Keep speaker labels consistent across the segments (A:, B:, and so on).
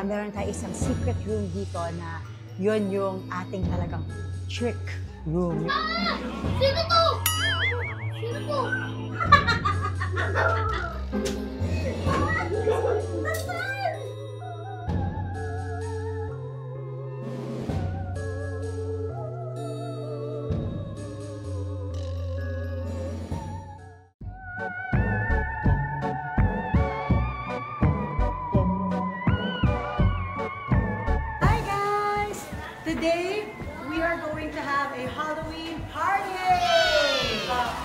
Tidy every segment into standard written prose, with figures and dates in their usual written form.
A: Meron tayo isang secret room dito na yun yung ating talagang trick room.
B: Sino to? Sino to?
A: Today, we are going to have a Halloween party!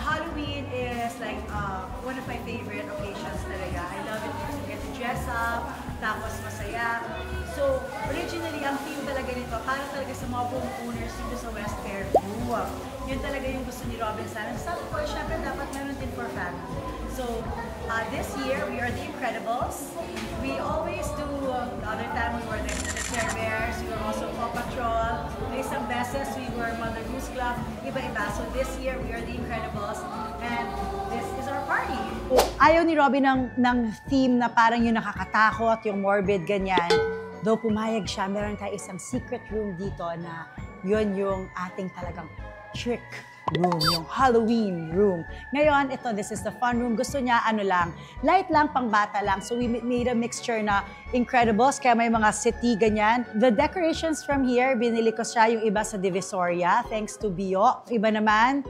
A: Halloween is like one of my favorite occasions talaga. I love it because you get to dress up, tapos masaya. So, originally, ang theme talaga nito, para talaga sa mga homeowners dito sa West Fairview. Yun talaga yung gusto ni Robin San. Sabi ko, syempre, dapat meron din for family. So, this year, we are the Incredibles. We always do, the other time we were the Care Bears, we were also Paw Patrol. May isang beses, we were Mother Goose Club, iba-iba. So this year, we are the Incredibles, and this is our party. Ayaw ni Robin ng theme na parang yung nakakatakot, yung morbid, ganyan. Though pumayag siya, meron tayo isang secret room dito na yun yung ating talagang trick room, yung Halloween room. Ngayon, this is the fun room. Gusto niya, light lang, pang bata lang. So we made a mixture na Incredibles, kaya may mga city, ganyan. The decorations from here, binili ko siya yung iba sa Divisoria, thanks to Bio. Iba naman,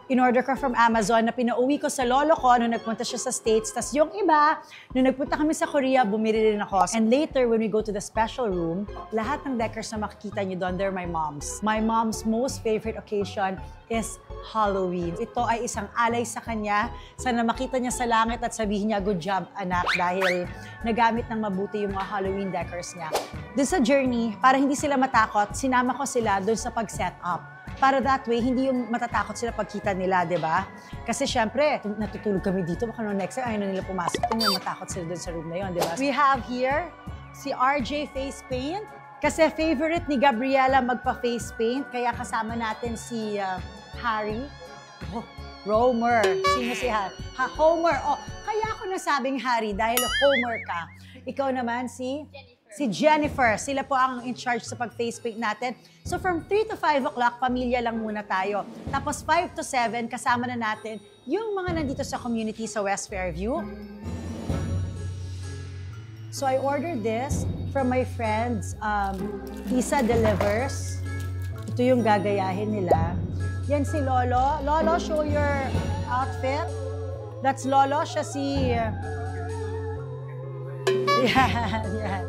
A: in-order ko from Amazon na pinauwi ko sa lolo ko nung nagpunta siya sa States. Tapos yung iba, nung nagpunta kami sa Korea, bumili rin ako. And later, when we go to the special room, lahat ng decors na makikita niyo doon, they're my mom's. My mom's most favorite occasion is Halloween. Ito ay isang alay sa kanya. Sana makita niya sa langit at sabihin niya, good job, anak, dahil nagamit ng mabuti yung mga Halloween decors niya. Doon sa journey, para hindi sila matakot, sinama ko sila doon sa pag-set up. Para that way, hindi yung matatakot sila pagkita nila, di ba? Kasi syempre, natutulog kami dito, baka no next time, ayaw na nila pumasok. Kung yung matakot sila dun sa room na yun, di ba? We have here si RJ Face Paint. Kasi favorite ni Gabriela magpa-face paint, kaya kasama natin si Harry. Oh, Romer. Sino si Harry? Homer. Oh, kaya ako nasabing Harry dahil Homer ka. Ikaw naman si Jennifer. Sila po ang in charge sa pag-face paint natin. So from 3 to 5 o'clock, pamilya lang muna tayo. Tapos 5 to 7, kasama na natin yung mga nandito sa community sa West Fairview. So I ordered this from my friends, Isa Delivers. Ito yung gagayahin nila. Yan si Lolo. Lolo, show your outfit. That's Lolo. Siya si... Yan.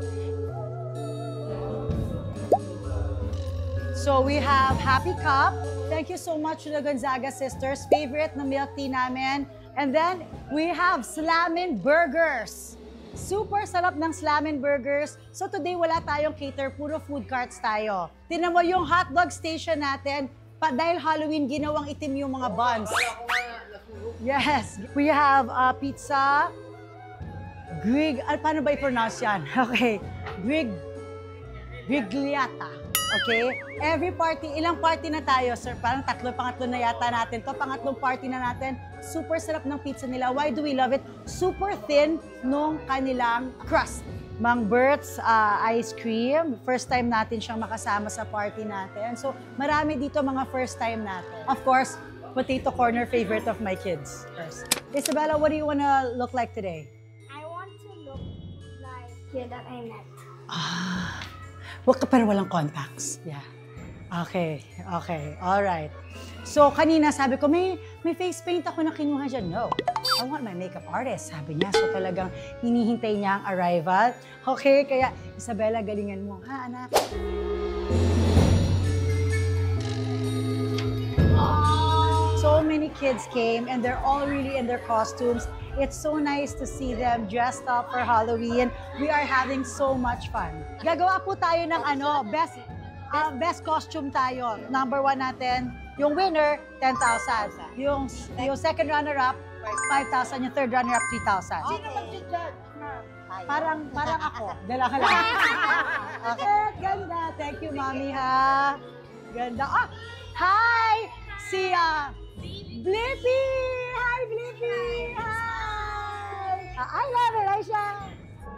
A: So we have Happy Cup. Thank you so much to the Gonzaga sisters. Favorite na milk tea namin. And then we have Slamin Burgers. Super sarap ng Slamin Burgers. So today wala tayong cater, puro food carts tayo. Tingnan mo yung hotdog station natin. Dahil Halloween, ginawang itim yung mga buns. Yes. We have pizza. Paano ba i-pronounce yan? Okay. Grigliata. Okay? Every party, ilang party na tayo, sir? Parang pangatlo na yata natin. Pangatlong party na natin. Super sarap ng pizza nila. Why do we love it? Super thin nung kanilang crust. Mang Bert's ice cream. First time natin siyang makasama sa party natin. So, marami dito mga first time natin. Of course, potato corner, favorite of my kids. First. Isabella, what do you want to look like today?
B: I want to look like kid that I met.
A: Pero walang contacts. Yeah. Okay. All right. So, kanina sabi ko, may face paint ako na kinuha dyan. No. I want my makeup artist, sabi niya. So, talagang hinihintay niya ang arrival. Okay, kaya Isabella, galingan mo. Ha, anak? So many kids came and they're all really in their costumes. It's so nice to see them dressed up for Halloween. We are having so much fun. Gagawa po tayo ng best costume tayo. Number 1 natin, yung winner, 10,000. Yung second runner-up, 5,000. Yung third runner-up, 3,000.
B: Sino mag-judge?
A: Parang ako. Dala ka lang. Okay, ganda. Thank you, Mommy, ha. Ganda. Oh, hi! Si Blippi! Hi, Blippi! Hi! I love it, Aisha!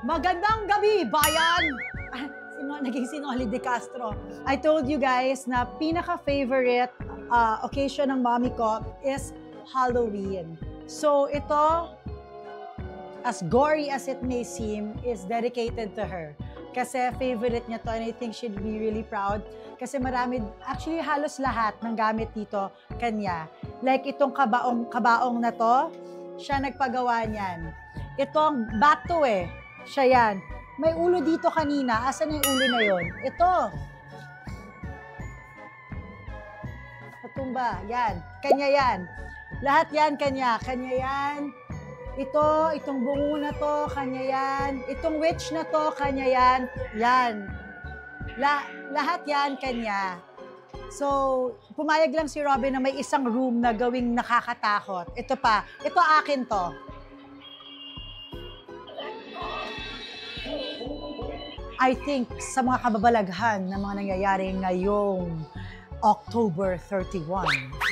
A: Magandang gabi, bayan!
C: naging sinolid de Castro. I told you guys na pinaka-favorite occasion ng mommy ko is Halloween. So ito, as gory as it may seem, is dedicated to her. Kasi favorite niya to and I think she'd be really proud. Kasi marami, actually halos lahat ng gamit dito kanya. Like itong kabaong na to, siya nagpagawa niyan. Itong bato siya yan. May ulo dito kanina. Asan yung ulo na yon? Ito. Patumba. Yan. Kanya yan. Lahat yan kanya. Kanya yan. Itong bungo na to, kanya yan. Itong witch na to, kanya yan. Yan. Lahat yan kanya. So, pumayag lang si Robin na may isang room na gawing nakakatakot. Ito pa. Ito akin to. I think sa mga kababalaghan na mga nangyayari ngayong October 31,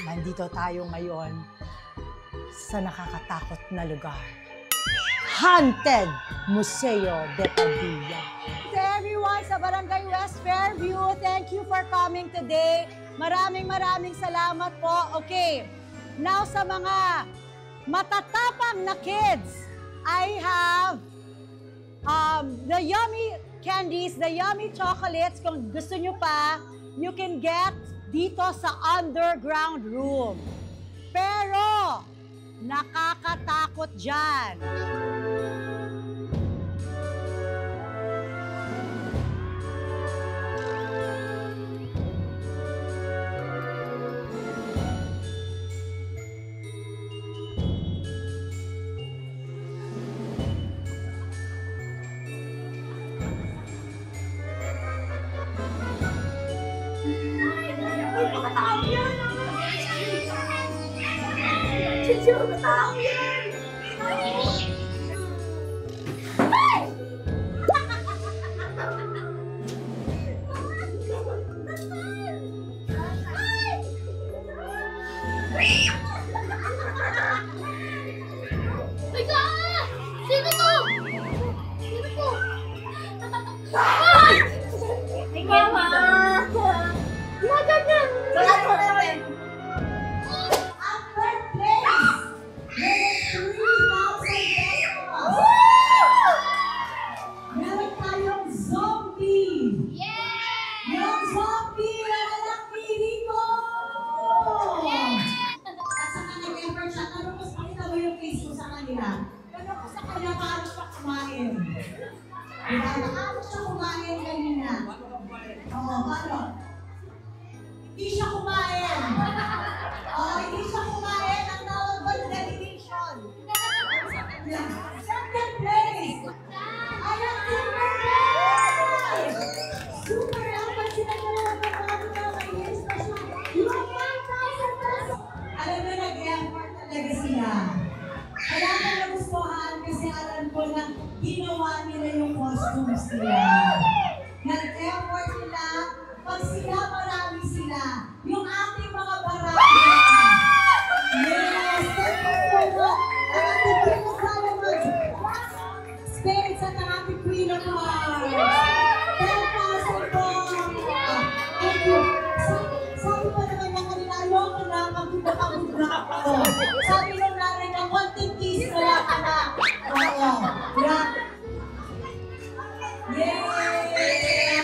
C: nandito tayo ngayon sa nakakatakot na lugar. Haunted Museo de Padilla. To everyone sa Barangay West Fairview, thank you for coming today. Maraming salamat po. Okay, now sa mga matatapang na kids, I have the yummy candies, the yummy chocolates. Kung gusto nyo pa, you can get dito sa underground room. Pero, nakakatakot dyan.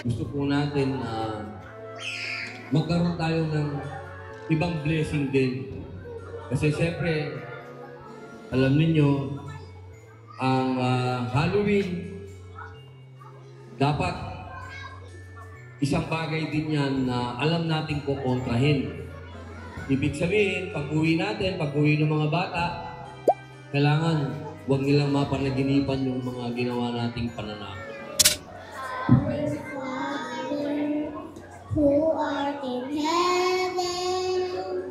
D: Gusto po natin magkaroon tayo ng ibang blessing din. Kasi siyempre, alam niyo ang Halloween, dapat isang bagay din yan na alam natin kukontrahin. Ibig sabihin, pag-uwi natin, pag-uwi ng mga bata, kailangan huwag nilang mapanaginipan yung mga ginawa nating pananakot.
B: Who art in heaven,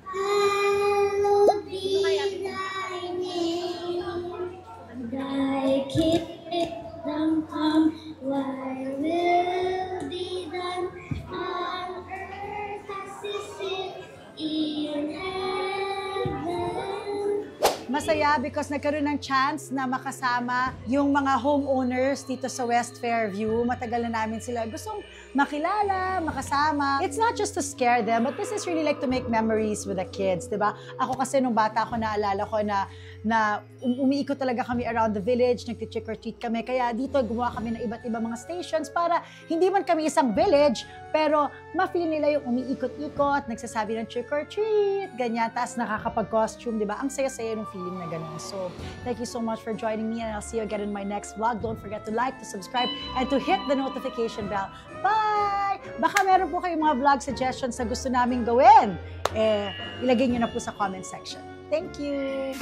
B: hallowed be thy name. Thy kingdom come, thy will be done on earth as it is in heaven.
C: masaya because nagkaroon ng chance na makasama yung mga homeowners dito sa West Fairview. Matagal na namin sila gustong makilala, makasama. It's not just to scare them, but this is really like to make memories with the kids, di ba? Ako kasi nung bata ako, naalala ko na umiikot talaga kami around the village, nagti-trick or treat kami. Kaya dito gumawa kami ng iba't ibang mga stations para hindi man kami isang village, pero ma-feel nila yung umiikot-ikot, nagsasabi ng trick or treat, ganyan, tapos nakakapag-costume, di ba? Ang saya-saya ng feeling na ganun. So, thank you so much for joining me, and I'll see you again in my next vlog. Don't forget to like, to subscribe, and to hit the notification bell. Bye! Baka meron po kayong mga vlog suggestions na gusto namin gawin. Ilagay nyo na po sa comment section. Thank you!